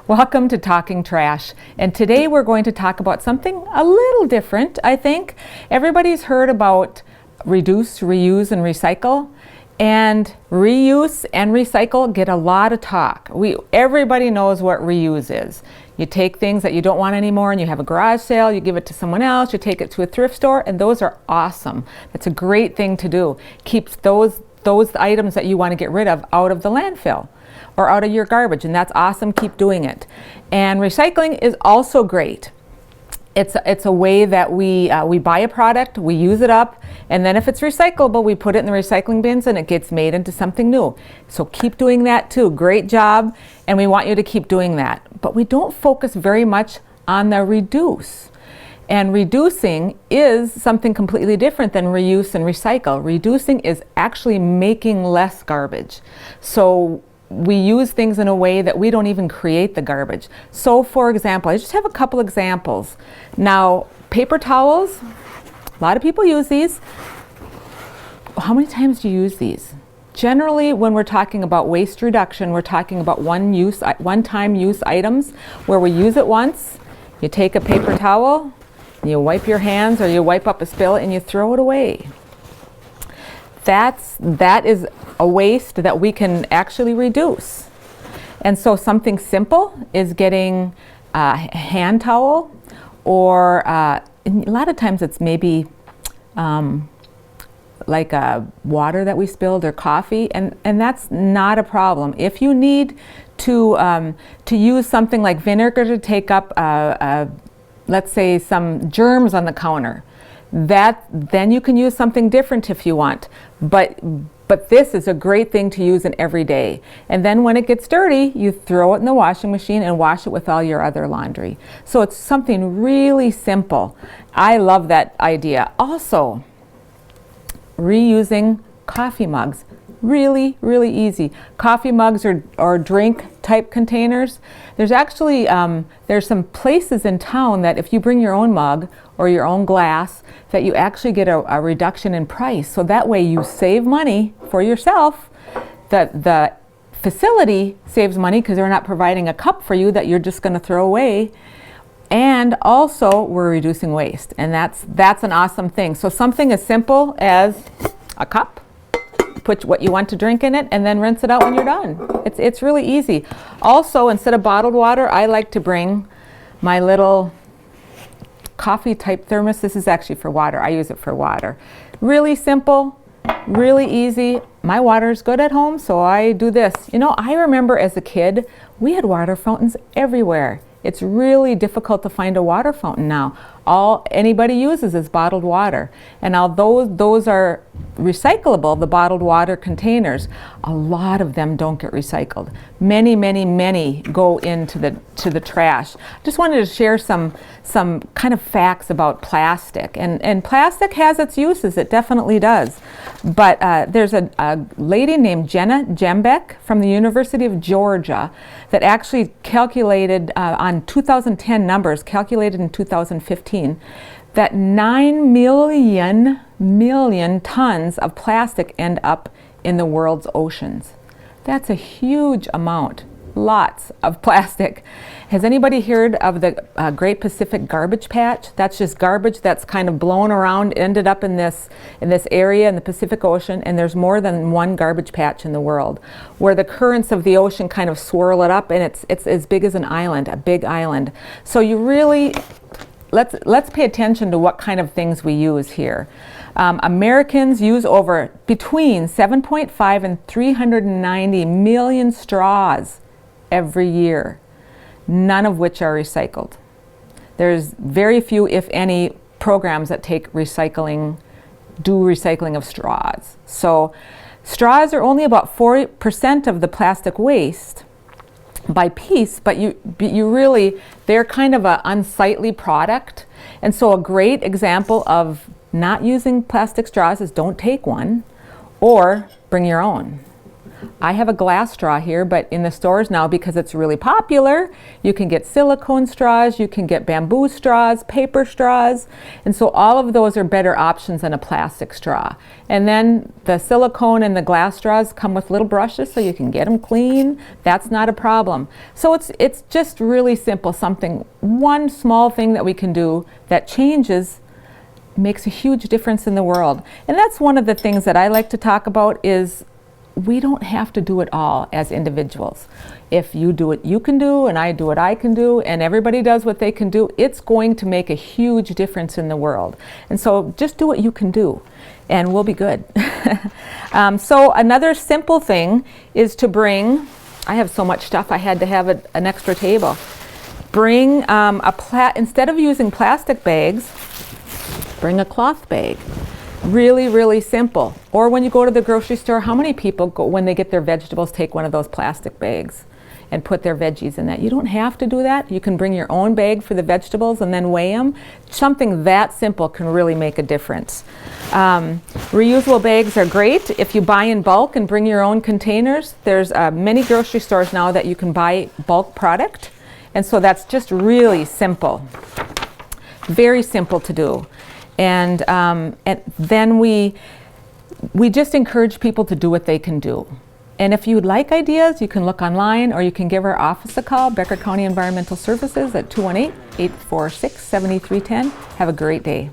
Welcome to Talking Trash, and today we're going to talk about something a little different, I think. Everybody's heard about reduce, reuse, and recycle, and reuse and recycle get a lot of talk. Everybody knows what reuse is. You take things that you don't want anymore and you have a garage sale, you give it to someone else, you take it to a thrift store, and those are awesome. That's a great thing to do. Keeps those items that you want to get rid of out of the landfill or out of your garbage, and that's awesome. Keep doing it. And recycling is also great. It's a way that we buy a product, we use it up, and then if it's recyclable, we put it in the recycling bins and it gets made into something new. So keep doing that too. Great job, and we want you to keep doing that. But we don't focus very much on the reduce. And reducing is something completely different than reuse and recycle. Reducing is actually making less garbage. So we use things in a way that we don't even create the garbage. So for example, I just have a couple examples. Now, paper towels, a lot of people use these. How many times do you use these? Generally, when we're talking about waste reduction, we're talking about one-time use items where we use it once. You take a paper towel, you wipe your hands or you wipe up a spill and you throw it away. That is a waste that we can actually reduce. And so something simple is getting a hand towel, or a lot of times it's maybe like water that we spilled or coffee, and that's not a problem. If you need to use something like vinegar to take up let's say some germs on the counter, then you can use something different if you want. But this is a great thing to use in every day. And then when it gets dirty, you throw it in the washing machine and wash it with all your other laundry. So it's something really simple. I love that idea. Also, reusing coffee mugs. Really, really easy. Coffee mugs or drink type containers. There's actually, there's some places in town that if you bring your own mug or your own glass, that you actually get a reduction in price. So that way you save money for yourself. The facility saves money because they're not providing a cup for you that you're just going to throw away. And also we're reducing waste. And that's an awesome thing. So something as simple as a cup, put what you want to drink in it, and then rinse it out when you're done. It's really easy. Also, instead of bottled water, I like to bring my little coffee type thermos. This is actually for water. I use it for water. Really simple, really easy. My water is good at home, so I do this. You know, I remember as a kid, we had water fountains everywhere. It's really difficult to find a water fountain now. All anybody uses is bottled water. And although those are recyclable, the bottled water containers, a lot of them don't get recycled. Many, many, many go into the trash. Just wanted to share some kind of facts about plastic. And plastic has its uses, it definitely does. But there's a lady named Jenna Jembeck from the University of Georgia that actually calculated on 2010 numbers, calculated in 2015, that 9 million tons of plastic end up in the world's oceans. That's a huge amount. Lots of plastic. Has anybody heard of the Great Pacific Garbage Patch? That's just garbage that's kind of blown around, ended up in this area in the Pacific Ocean, and there's more than one garbage patch in the world, where the currents of the ocean kind of swirl it up, and it's as big as an island, a big island. So you really, let's pay attention to what kind of things we use here. Americans use between 7.5 and 390 million straws every year, none of which are recycled. There's very few, if any, programs that do recycling of straws. So straws are only about 40% of the plastic waste by piece, but they're kind of an unsightly product. And so a great example of not using plastic straws is don't take one, or bring your own. I have a glass straw here, but in the stores now, because it's really popular, you can get silicone straws, you can get bamboo straws, paper straws, and so all of those are better options than a plastic straw. And then the silicone and the glass straws come with little brushes so you can get them clean. That's not a problem. So it's just really simple, one small thing that we can do that makes a huge difference in the world. And that's one of the things that I like to talk about is we don't have to do it all as individuals. If you do what you can do and I do what I can do and everybody does what they can do, it's going to make a huge difference in the world. And so just do what you can do and we'll be good. So another simple thing is to bring, I have so much stuff I had to have an extra table. Bring instead of using plastic bags, bring a cloth bag. Really, really simple. Or when you go to the grocery store, how many people go, when they get their vegetables, take one of those plastic bags and put their veggies in that? You don't have to do that. You can bring your own bag for the vegetables and then weigh them. Something that simple can really make a difference. Reusable bags are great. If you buy in bulk and bring your own containers, there's many grocery stores now that you can buy bulk product. And so that's just really simple. Very simple to do. And then we just encourage people to do what they can do. And if you would like ideas, you can look online or you can give our office a call, Becker County Environmental Services at 218-846-7310. Have a great day.